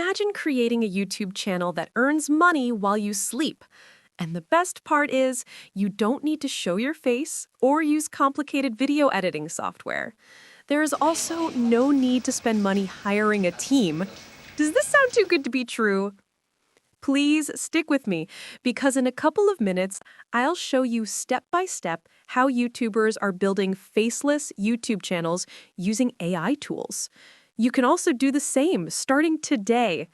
Imagine creating a YouTube channel that earns money while you sleep. And the best part is, you don't need to show your face or use complicated video editing software. There is also no need to spend money hiring a team. Does this sound too good to be true? Please stick with me, because in a couple of minutes, I'll show you step by step how YouTubers are building faceless YouTube channels using AI tools. You can also do the same starting today.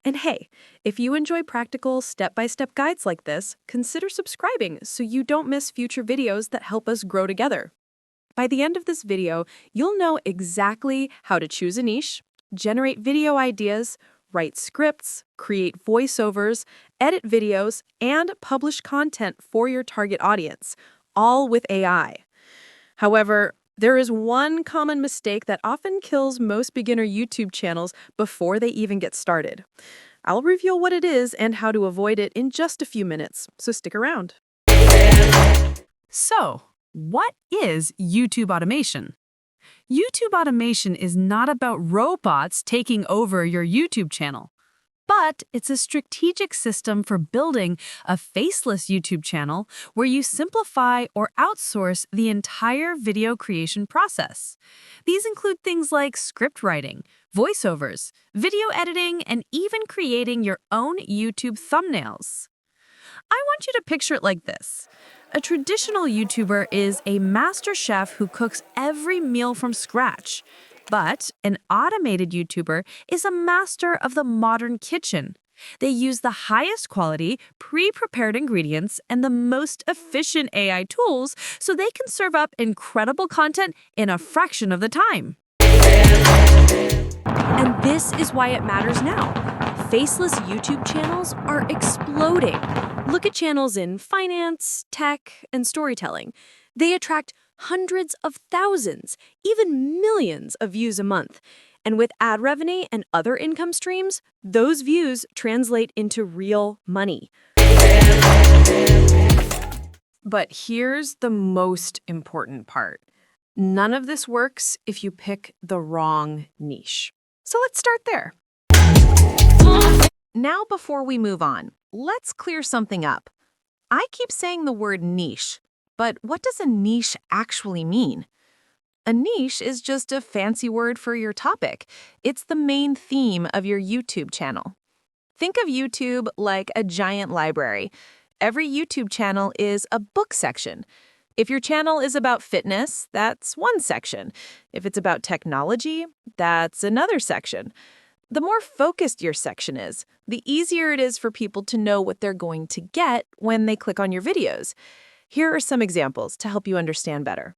And hey, if you enjoy practical step-by-step guides like this, consider subscribing so you don't miss future videos that help us grow together. By the end of this video, you'll know exactly how to choose a niche, generate video ideas, write scripts, create voiceovers, edit videos, and publish content for your target audience, all with AI. However, there is one common mistake that often kills most beginner YouTube channels before they even get started. I'll reveal what it is and how to avoid it in just a few minutes, so stick around. So, what is YouTube automation? YouTube automation is not about robots taking over your YouTube channel, but it's a strategic system for building a faceless YouTube channel where you simplify or outsource the entire video creation process. These include things like script writing, voiceovers, video editing, and even creating your own YouTube thumbnails. I want you to picture it like this. A traditional YouTuber is a master chef who cooks every meal from scratch. But an automated YouTuber is a master of the modern kitchen. They use the highest quality, pre-prepared ingredients and the most efficient AI tools so they can serve up incredible content in a fraction of the time. And this is why it matters now. Faceless YouTube channels are exploding. Look at channels in finance, tech, and storytelling. They attract hundreds of thousands, even millions of views a month. And with ad revenue and other income streams, those views translate into real money. But here's the most important part. None of this works if you pick the wrong niche. So let's start there. Now, before we move on, let's clear something up. I keep saying the word niche, but what does a niche actually mean? A niche is just a fancy word for your topic. It's the main theme of your YouTube channel. Think of YouTube like a giant library. Every YouTube channel is a book section. If your channel is about fitness, that's one section. If it's about technology, that's another section. The more focused your section is, the easier it is for people to know what they're going to get when they click on your videos. Here are some examples to help you understand better.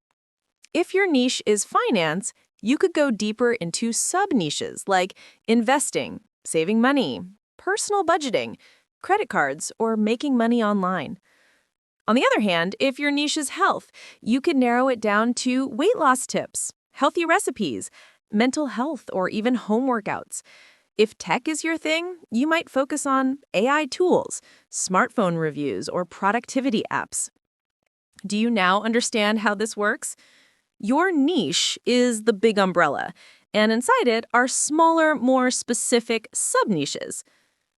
If your niche is finance, you could go deeper into sub-niches like investing, saving money, personal budgeting, credit cards, or making money online. On the other hand, if your niche is health, you could narrow it down to weight loss tips, healthy recipes, mental health, or even home workouts. If tech is your thing, you might focus on AI tools, smartphone reviews, or productivity apps. Do you now understand how this works? Your niche is the big umbrella, and inside it are smaller, more specific sub-niches.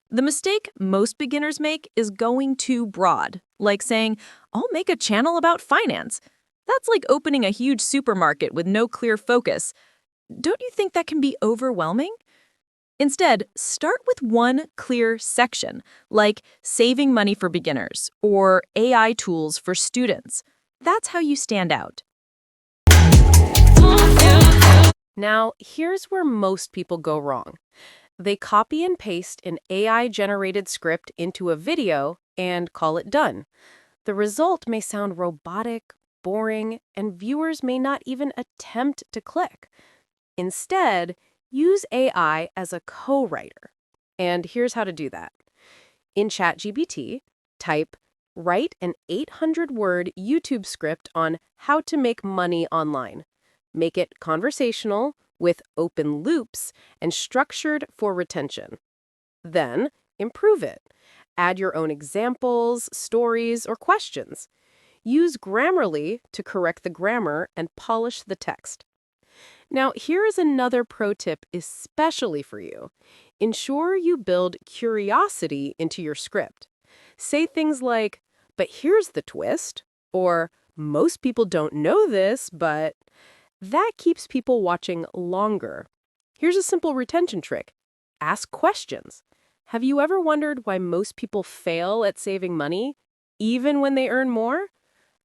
The mistake most beginners make is going too broad, like saying, I'll make a channel about finance. That's like opening a huge supermarket with no clear focus. Don't you think that can be overwhelming? Instead, start with one clear section, like saving money for beginners or AI tools for students. That's how you stand out. Now, here's where most people go wrong. They copy and paste an AI-generated script into a video and call it done. The result may sound robotic, boring, and viewers may not even attempt to click. Instead, use AI as a co-writer. And here's how to do that. In ChatGPT, type, write an 800-word YouTube script on how to make money online. Make it conversational, with open loops, and structured for retention. Then, improve it. Add your own examples, stories, or questions. Use Grammarly to correct the grammar and polish the text. Now, here is another pro tip especially for you. ensure you build curiosity into your script. Say things like, but here's the twist, or most people don't know this, but that keeps people watching longer. Here's a simple retention trick. Ask questions. Have you ever wondered why most people fail at saving money, even when they earn more?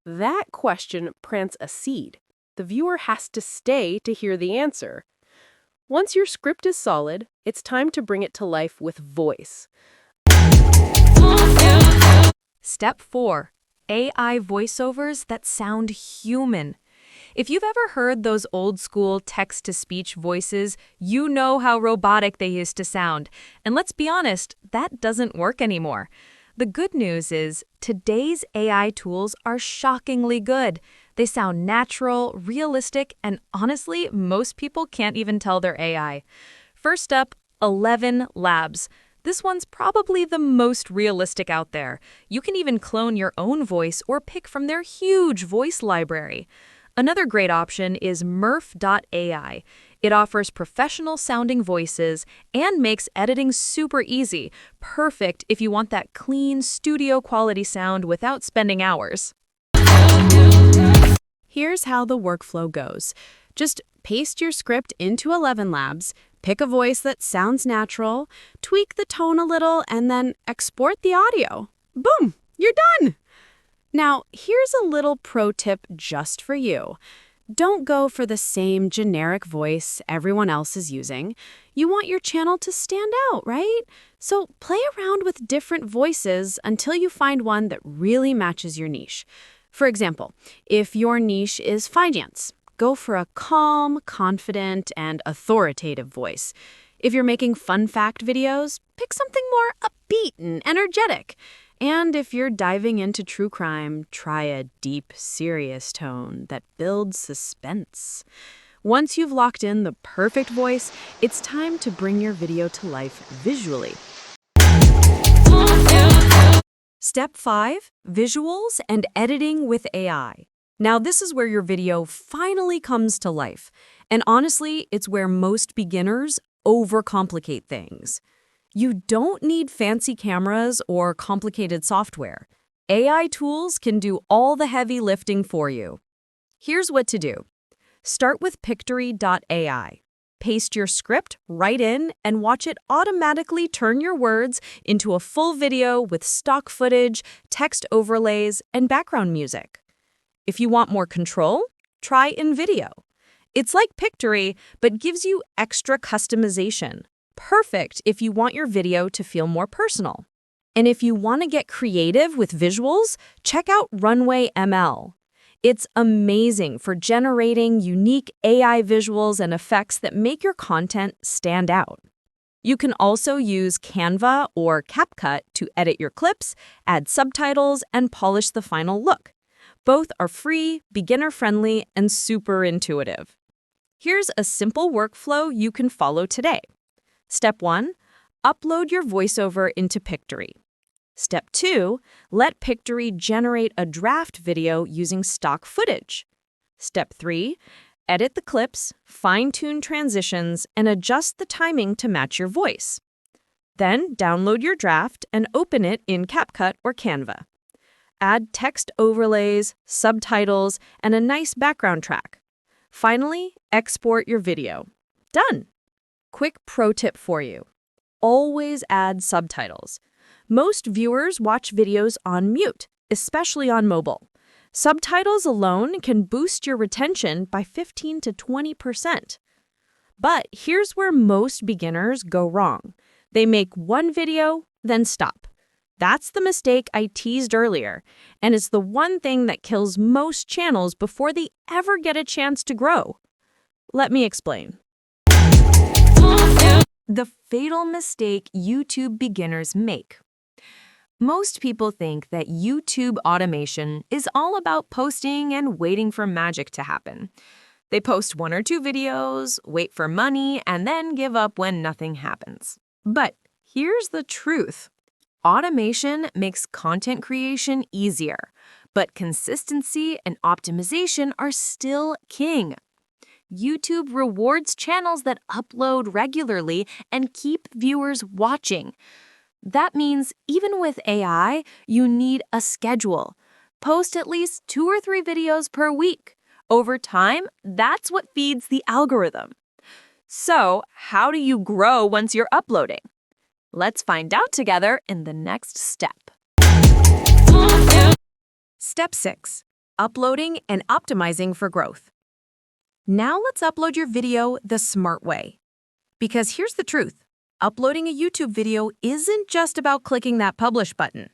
That question plants a seed. The viewer has to stay to hear the answer. Once your script is solid, it's time to bring it to life with voice. Step 4. AI voiceovers that sound human. If you've ever heard those old-school text-to-speech voices, you know how robotic they used to sound. And let's be honest, that doesn't work anymore. The good news is, today's AI tools are shockingly good. They sound natural, realistic, and honestly, most people can't even tell they're AI. First up, 11 Labs. This one's probably the most realistic out there. You can even clone your own voice or pick from their huge voice library. Another great option is Murph.ai. It offers professional-sounding voices and makes editing super easy, perfect if you want that clean, studio-quality sound without spending hours. Here's how the workflow goes. Just paste your script into 11 Labs, pick a voice that sounds natural, tweak the tone a little, and then export the audio. Boom! You're done! Now, here's a little pro tip just for you. Don't go for the same generic voice everyone else is using. You want your channel to stand out, right? So play around with different voices until you find one that really matches your niche. For example, if your niche is finance, go for a calm, confident, and authoritative voice. If you're making fun fact videos, pick something more upbeat and energetic. And if you're diving into true crime, try a deep, serious tone that builds suspense. Once you've locked in the perfect voice, it's time to bring your video to life visually. Step 5. Visuals and editing with AI. Now, this is where your video finally comes to life. And honestly, it's where most beginners overcomplicate things. You don't need fancy cameras or complicated software. AI tools can do all the heavy lifting for you. Here's what to do. Start with Pictory.ai. Paste your script right in and watch it automatically turn your words into a full video with stock footage, text overlays, and background music. If you want more control, try InVideo. It's like Pictory, but gives you extra customization. Perfect if you want your video to feel more personal. And if you want to get creative with visuals, check out Runway ML. It's amazing for generating unique AI visuals and effects that make your content stand out. You can also use Canva or CapCut to edit your clips, add subtitles, and polish the final look. Both are free, beginner-friendly, and super intuitive. Here's a simple workflow you can follow today. Step 1. Upload your voiceover into Pictory. Step 2. Let Pictory generate a draft video using stock footage. Step 3. Edit the clips, fine-tune transitions, and adjust the timing to match your voice. Then download your draft and open it in CapCut or Canva. Add text overlays, subtitles, and a nice background track. Finally, export your video. Done! Quick pro tip for you. Always add subtitles. Most viewers watch videos on mute, especially on mobile. Subtitles alone can boost your retention by 15 to 20%. But here's where most beginners go wrong. They make one video, then stop. That's the mistake I teased earlier, and it's the one thing that kills most channels before they ever get a chance to grow. Let me explain. The fatal mistake YouTube beginners make. Most people think that YouTube automation is all about posting and waiting for magic to happen. They post 1 or 2 videos, wait for money, and then give up when nothing happens. But here's the truth. Automation makes content creation easier, but consistency and optimization are still king. YouTube rewards channels that upload regularly and keep viewers watching. That means even with AI, you need a schedule. Post at least 2 or 3 videos per week. Over time, that's what feeds the algorithm. So, how do you grow once you're uploading? Let's find out together in the next step. Step 6. Uploading and optimizing for growth. Now let's upload your video the smart way. Because here's the truth. Uploading a YouTube video isn't just about clicking that publish button.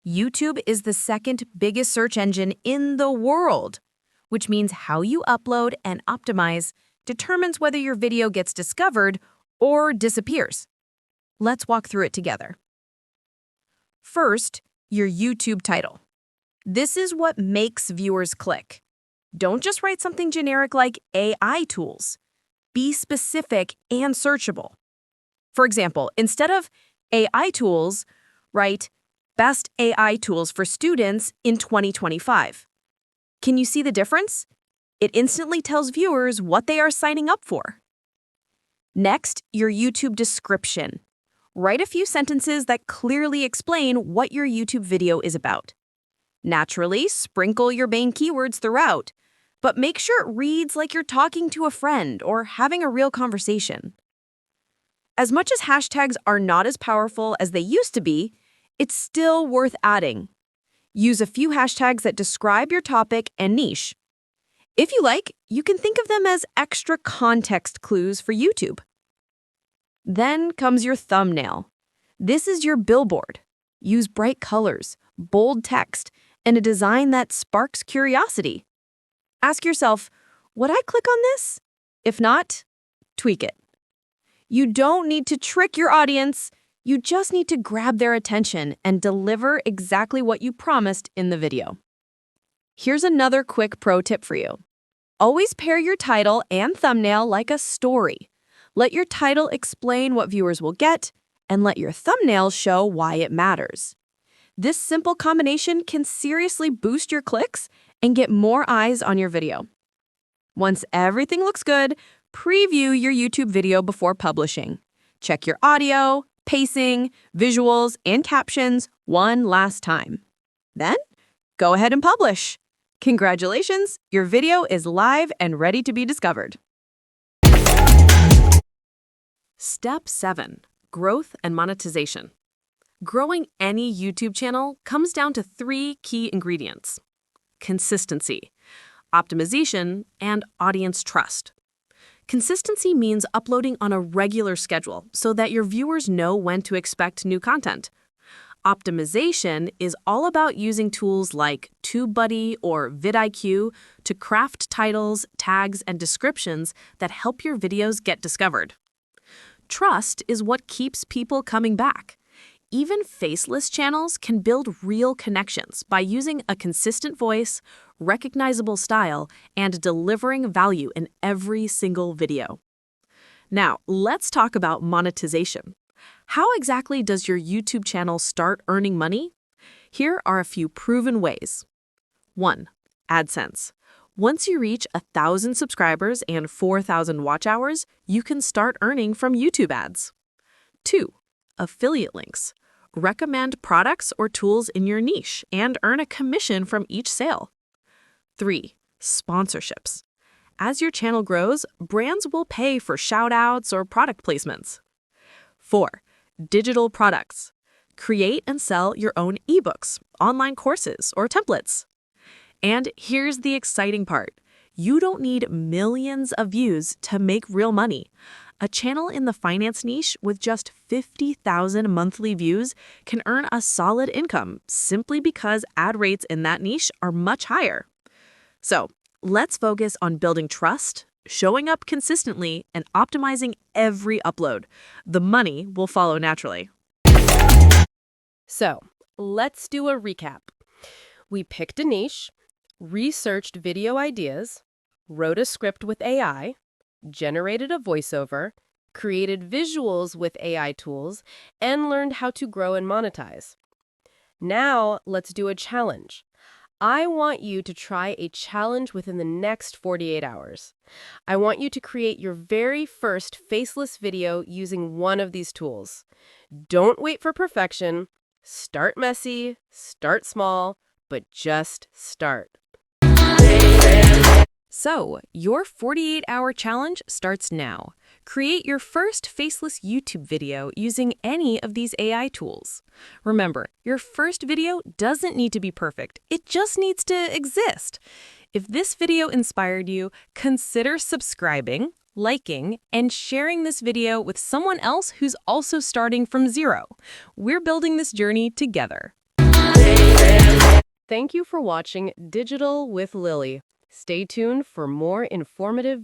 YouTube is the second biggest search engine in the world, which means how you upload and optimize determines whether your video gets discovered or disappears. Let's walk through it together. First, your YouTube title. This is what makes viewers click. Don't just write something generic like AI tools. Be specific and searchable. For example, instead of AI tools, write Best AI Tools for Students in 2025. Can you see the difference? It instantly tells viewers what they are signing up for. Next, your YouTube description. Write a few sentences that clearly explain what your YouTube video is about. Naturally, sprinkle your main keywords throughout, but make sure it reads like you're talking to a friend or having a real conversation. As much as hashtags are not as powerful as they used to be, it's still worth adding. Use a few hashtags that describe your topic and niche. If you like, you can think of them as extra context clues for YouTube. Then comes your thumbnail. This is your billboard. Use bright colors, bold text, and a design that sparks curiosity. Ask yourself, would I click on this? If not, tweak it. You don't need to trick your audience. You just need to grab their attention and deliver exactly what you promised in the video. Here's another quick pro tip for you. Always pair your title and thumbnail like a story. Let your title explain what viewers will get, and let your thumbnail show why it matters. This simple combination can seriously boost your clicks and get more eyes on your video. Once everything looks good, preview your YouTube video before publishing. Check your audio, pacing, visuals, and captions one last time. Then, go ahead and publish. Congratulations, your video is live and ready to be discovered. Step 7. Growth and monetization. Growing any YouTube channel comes down to 3 key ingredients: consistency, optimization, and audience trust. Consistency means uploading on a regular schedule so that your viewers know when to expect new content. Optimization is all about using tools like TubeBuddy or vidIQ to craft titles, tags, and descriptions that help your videos get discovered. Trust is what keeps people coming back. Even faceless channels can build real connections by using a consistent voice, recognizable style, and delivering value in every single video. Now, let's talk about monetization. How exactly does your YouTube channel start earning money? Here are a few proven ways. 1. AdSense. Once you reach 1,000 subscribers and 4,000 watch hours, you can start earning from YouTube ads. 2. Affiliate links. Recommend products or tools in your niche and earn a commission from each sale. 3. Sponsorships. As your channel grows, brands will pay for shout-outs or product placements. 4. Digital products. Create and sell your own ebooks, online courses, or templates. And here's the exciting part. You don't need millions of views to make real money. A channel in the finance niche with just 50,000 monthly views can earn a solid income simply because ad rates in that niche are much higher. So, let's focus on building trust, showing up consistently, and optimizing every upload. The money will follow naturally. So, let's do a recap. We picked a niche, researched video ideas, wrote a script with AI, generated a voiceover, created visuals with AI tools, and learned how to grow and monetize. Now, let's do a challenge. I want you to try a challenge within the next 48 hours. I want you to create your very first faceless video using one of these tools. Don't wait for perfection. Start messy, start small, but just start. So, your 48-hour challenge starts now. Create your first faceless YouTube video using any of these AI tools. Remember, your first video doesn't need to be perfect. It just needs to exist. If this video inspired you, consider subscribing, liking, and sharing this video with someone else who's also starting from zero. We're building this journey together. Thank you for watching Digital with Lily. Stay tuned for more informative